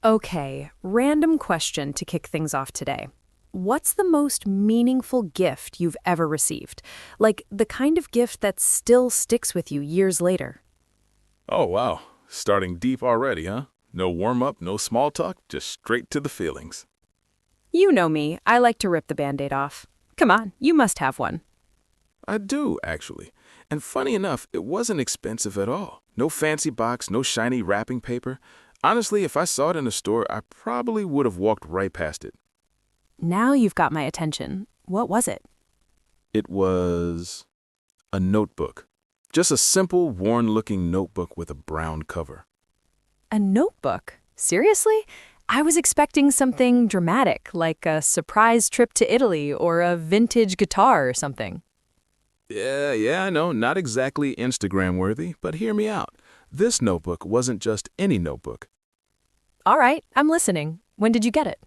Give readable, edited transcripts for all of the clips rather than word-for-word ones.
Okay, random question to kick things off today. What's the most meaningful gift you've ever received? Like the kind of gift that still sticks with you years later? Oh, wow. Starting deep already, huh? No warm-up, no small talk, just straight to the feelings. You know me, I like to rip the band-aid off. Come on, you must have one. I do, actually. And funny enough, it wasn't expensive at all. No fancy box, no shiny wrapping paper. Honestly, if I saw it in a store, I probably would have walked right past it. Now you've got my attention. What was it? It was a notebook. Just a simple, worn-looking notebook with a brown cover. A notebook? Seriously? I was expecting something dramatic, like a surprise trip to Italy or a vintage guitar or something. Yeah, I know, not exactly Instagram-worthy, but hear me out. This notebook wasn't just any notebook. All right, I'm listening. When did you get it?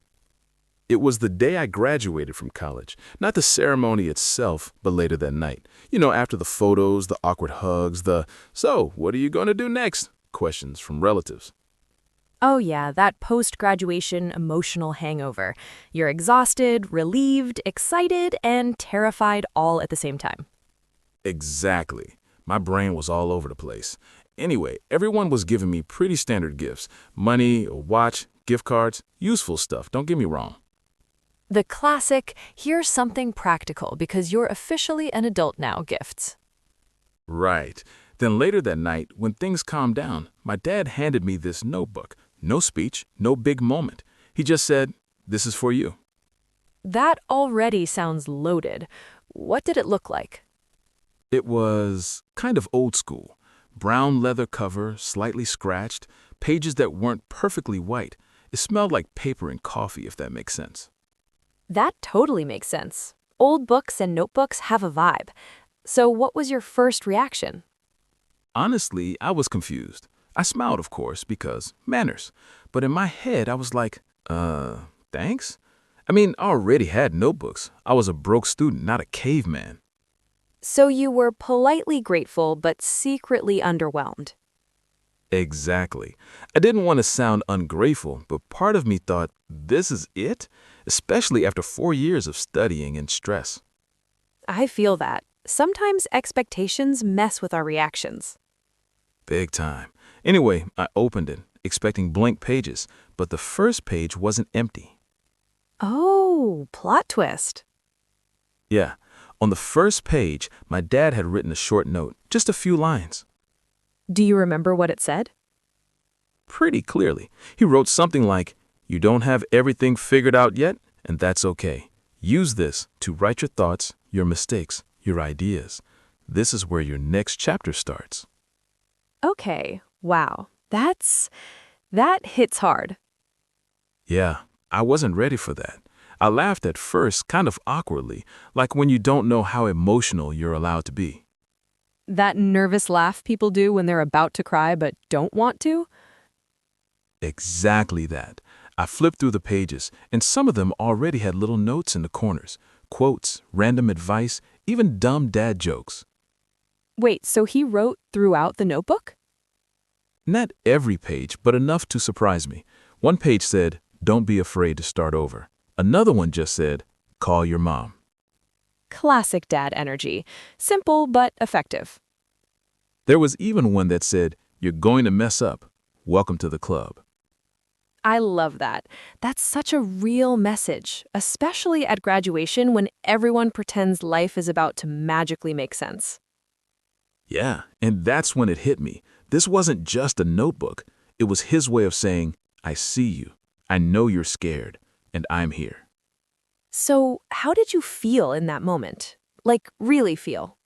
It was the day I graduated from college. Not the ceremony itself, but later that night. You know, after the photos, the awkward hugs, "So, what are you going to do next?" questions from relatives. Oh, yeah, that post graduation emotional hangover. You're exhausted, relieved, excited, and terrified all at the same time. Exactly. My brain was all over the place. Anyway, everyone was giving me pretty standard gifts. Money, a watch, gift cards, useful stuff, don't get me wrong. The classic, here's something practical because you're officially an adult now gifts. Right. Then later that night, when things calmed down, my dad handed me this notebook. No speech, no big moment. He just said, "This is for you." That already sounds loaded. What did it look like? It was kind of old school. Brown leather cover, slightly scratched, pages that weren't perfectly white. It smelled like paper and coffee, if that makes sense. That totally makes sense. Old books and notebooks have a vibe. So, what was your first reaction? Honestly, I was confused. I smiled, of course, because manners. But in my head, I was like, thanks? I mean, I already had notebooks. I was a broke student, not a caveman. So, you were politely grateful but secretly underwhelmed. Exactly. I didn't want to sound ungrateful, but part of me thought, this is it? Especially after 4 years of studying and stress. I feel that. Sometimes expectations mess with our reactions. Big time. Anyway, I opened it, expecting blank pages, but the first page wasn't empty. Oh, plot twist. Yeah, on the first page, my dad had written a short note, just a few lines. Do you remember what it said? Pretty clearly. He wrote something like, "You don't have everything figured out yet, and that's okay. Use this to write your thoughts, your mistakes, your ideas. This is where your next chapter starts." Okay, wow. That hits hard. Yeah, I wasn't ready for that. I laughed at first, kind of awkwardly, like when you don't know how emotional you're allowed to be. That nervous laugh people do when they're about to cry but don't want to? Exactly that. I flipped through the pages, and some of them already had little notes in the corners, quotes, random advice, even dumb dad jokes. Wait, so he wrote throughout the notebook? Not every page, but enough to surprise me. One page said, "Don't be afraid to start over." Another one just said, "Call your mom." Classic dad energy. Simple but effective. There was even one that said, "You're going to mess up. Welcome to the club." I love that. That's such a real message, especially at graduation when everyone pretends life is about to magically make sense. Yeah, and that's when it hit me. This wasn't just a notebook. It was his way of saying, "I see you. I know you're scared, and I'm here." So, how did you feel in that moment? Like, really feel?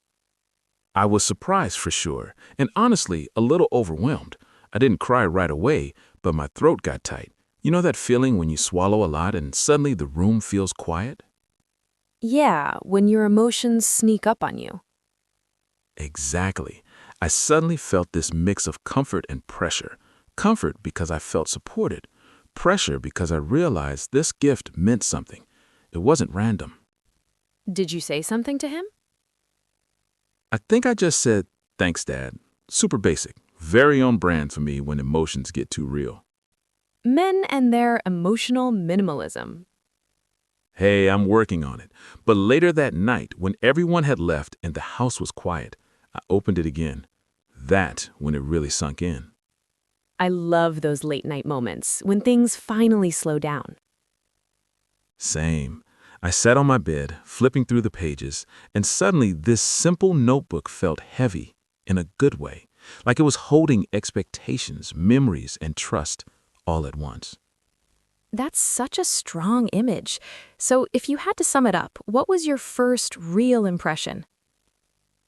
I was surprised for sure, and honestly, a little overwhelmed. I didn't cry right away, but my throat got tight. You know that feeling when you swallow a lot and suddenly the room feels quiet? Yeah, when your emotions sneak up on you. Exactly. I suddenly felt this mix of comfort and pressure. Comfort because I felt supported. Pressure because I realized this gift meant something. It wasn't random. Did you say something to him? I think I just said, "Thanks, Dad." Super basic. Very on brand for me when emotions get too real. Men and their emotional minimalism. Hey, I'm working on it. But later that night, when everyone had left and the house was quiet, I opened it again. That when it really sunk in. I love those late night moments when things finally slow down. Same. I sat on my bed, flipping through the pages, and suddenly this simple notebook felt heavy, in a good way, like it was holding expectations, memories, and trust all at once. That's such a strong image. So, if you had to sum it up, what was your first real impression?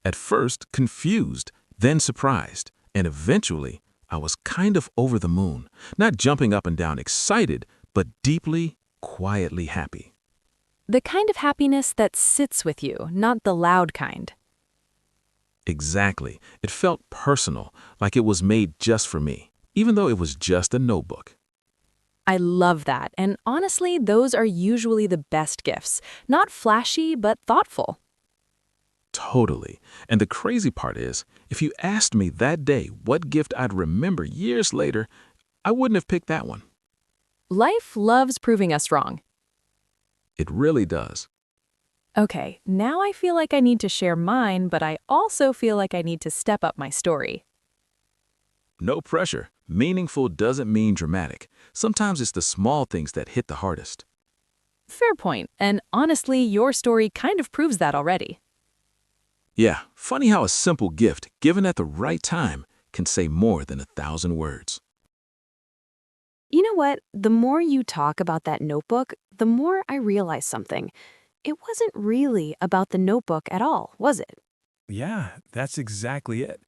At first, confused, then surprised, and eventually, I was kind of over the moon, not jumping up and down excited, but deeply, quietly happy. The kind of happiness that sits with you, not the loud kind. Exactly. It felt personal, like it was made just for me, even though it was just a notebook. I love that, and honestly, those are usually the best gifts. Not flashy, but thoughtful. Totally. And the crazy part is, if you asked me that day what gift I'd remember years later, I wouldn't have picked that one. Life loves proving us wrong. It really does. Okay, now I feel like I need to share mine, but I also feel like I need to step up my story. No pressure. Meaningful doesn't mean dramatic. Sometimes it's the small things that hit the hardest. Fair point, and honestly, your story kind of proves that already. Yeah, funny how a simple gift, given at the right time, can say more than 1,000 words. You know what? The more you talk about that notebook, the more I realize something. It wasn't really about the notebook at all, was it? Yeah, that's exactly it.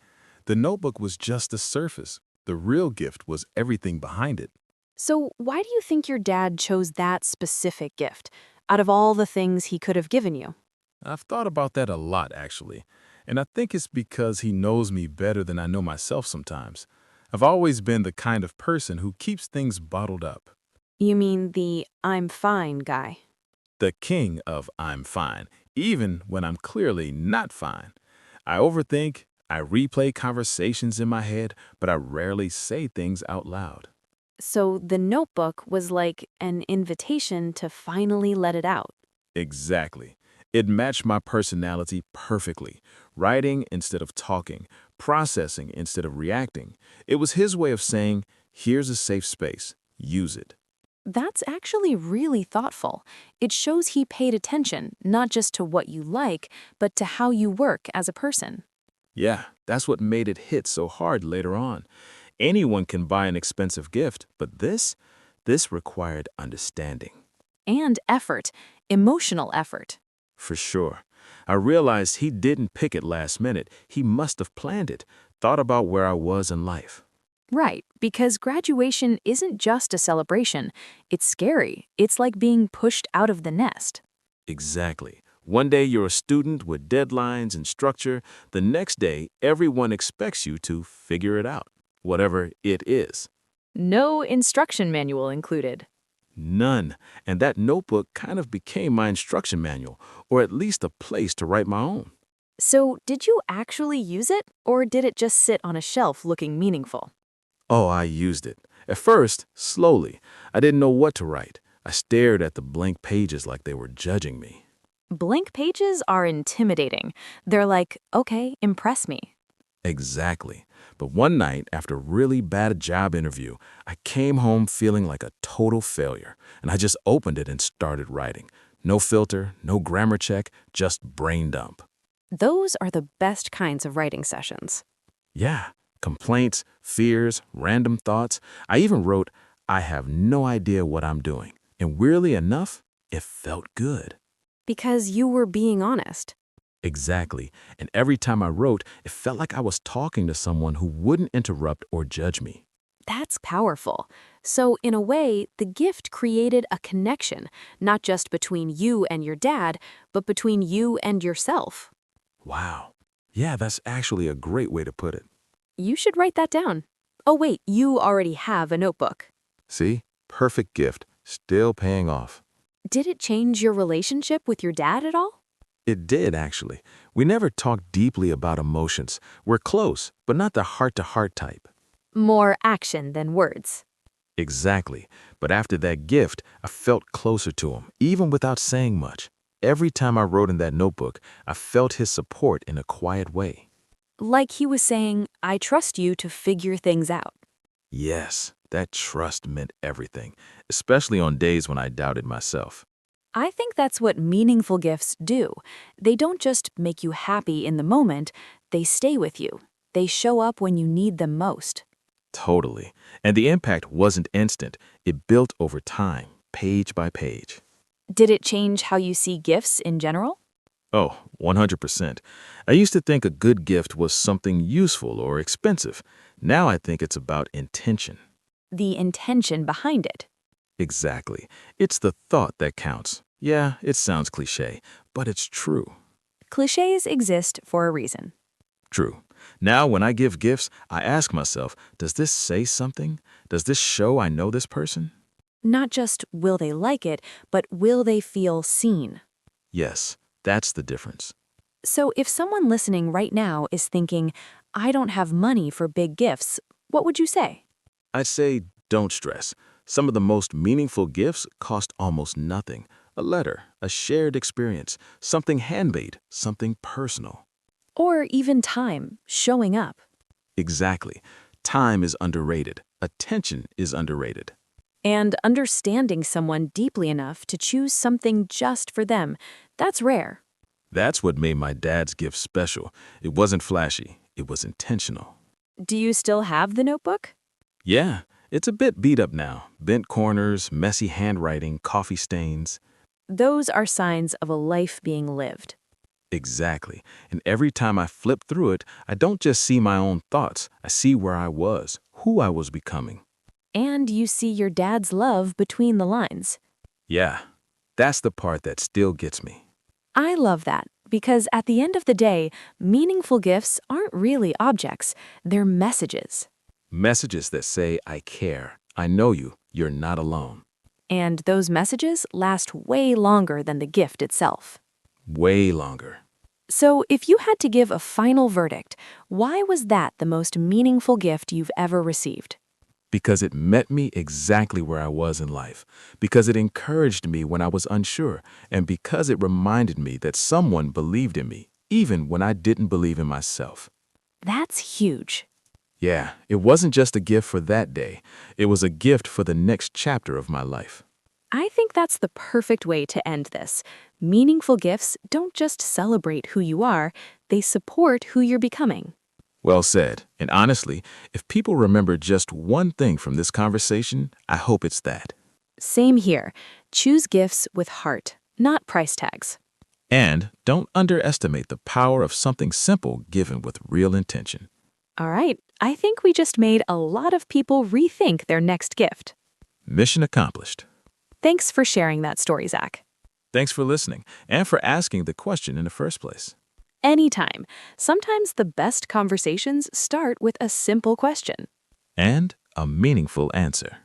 The notebook was just the surface. The real gift was everything behind it. So, why do you think your dad chose that specific gift out of all the things he could have given you? I've thought about that a lot, actually, and I think it's because he knows me better than I know myself sometimes. I've always been the kind of person who keeps things bottled up. You mean the I'm fine guy? The king of I'm fine, even when I'm clearly not fine. I overthink, I replay conversations in my head, but I rarely say things out loud. So, the notebook was like an invitation to finally let it out. Exactly. It matched my personality perfectly. Writing instead of talking, processing instead of reacting. It was his way of saying, here's a safe space. Use it. That's actually really thoughtful. It shows he paid attention, not just to what you like, but to how you work as a person. Yeah, that's what made it hit so hard later on. Anyone can buy an expensive gift, but this required understanding. And effort, emotional effort. For sure. I realized he didn't pick it last minute. He must have planned it, thought about where I was in life. Right, because graduation isn't just a celebration. It's scary. It's like being pushed out of the nest. Exactly. One day you're a student with deadlines and structure. The next day, everyone expects you to figure it out, whatever it is. No instruction manual included. None. And that notebook kind of became my instruction manual, or at least a place to write my own. So, did you actually use it, or did it just sit on a shelf looking meaningful? Oh, I used it. At first, slowly. I didn't know what to write. I stared at the blank pages like they were judging me. Blank pages are intimidating. They're like, okay, impress me. Exactly. But one night, after a really bad job interview, I came home feeling like a total failure, and I just opened it and started writing. No filter, no grammar check, just brain dump. Those are the best kinds of writing sessions. Yeah, complaints, fears, random thoughts. I even wrote, I have no idea what I'm doing. And weirdly enough, it felt good. Because you were being honest. Exactly. And every time I wrote, it felt like I was talking to someone who wouldn't interrupt or judge me. That's powerful. So, in a way, the gift created a connection, not just between you and your dad, but between you and yourself. Wow. Yeah, that's actually a great way to put it. You should write that down. Oh, wait, you already have a notebook. See? Perfect gift. Still paying off. Did it change your relationship with your dad at all? It did, actually. We never talked deeply about emotions. We're close, but not the heart-to-heart type. More action than words. Exactly. But after that gift, I felt closer to him, even without saying much. Every time I wrote in that notebook, I felt his support in a quiet way. Like he was saying, I trust you to figure things out. Yes, that trust meant everything, especially on days when I doubted myself. I think that's what meaningful gifts do. They don't just make you happy in the moment, they stay with you. They show up when you need them most. Totally. And the impact wasn't instant. It built over time, page by page. Did it change how you see gifts in general? Oh, 100%. I used to think a good gift was something useful or expensive. Now I think it's about intention. The intention behind it. Exactly. It's the thought that counts. Yeah, it sounds cliché, but it's true. Clichés exist for a reason. True. Now, when I give gifts, I ask myself, does this say something? Does this show I know this person? Not just will they like it, but will they feel seen? Yes, that's the difference. So if someone listening right now is thinking, I don't have money for big gifts, what would you say? I'd say don't stress. Some of the most meaningful gifts cost almost nothing. A letter, a shared experience, something handmade, something personal. Or even time, showing up. Exactly. Time is underrated. Attention is underrated. And understanding someone deeply enough to choose something just for them, that's rare. That's what made my dad's gift special. It wasn't flashy. It was intentional. Do you still have the notebook? Yeah, it's a bit beat up now. Bent corners, messy handwriting, coffee stains. Those are signs of a life being lived. Exactly. And every time I flip through it, I don't just see my own thoughts. I see where I was, who I was becoming. And you see your dad's love between the lines. Yeah, that's the part that still gets me. I love that because at the end of the day, meaningful gifts aren't really objects, they're messages. Messages that say, I care, I know you, you're not alone. And those messages last way longer than the gift itself. Way longer. So if you had to give a final verdict, why was that the most meaningful gift you've ever received? Because it met me exactly where I was in life, because it encouraged me when I was unsure, and because it reminded me that someone believed in me, even when I didn't believe in myself. That's huge. Yeah, it wasn't just a gift for that day. It was a gift for the next chapter of my life. I think that's the perfect way to end this. Meaningful gifts don't just celebrate who you are, they support who you're becoming. Well said. And honestly, if people remember just one thing from this conversation, I hope it's that. Same here. Choose gifts with heart, not price tags. And don't underestimate the power of something simple given with real intention. All right, I think we just made a lot of people rethink their next gift. Mission accomplished. Thanks for sharing that story, Zach. Thanks for listening and for asking the question in the first place. Anytime. Sometimes the best conversations start with a simple question. And a meaningful answer.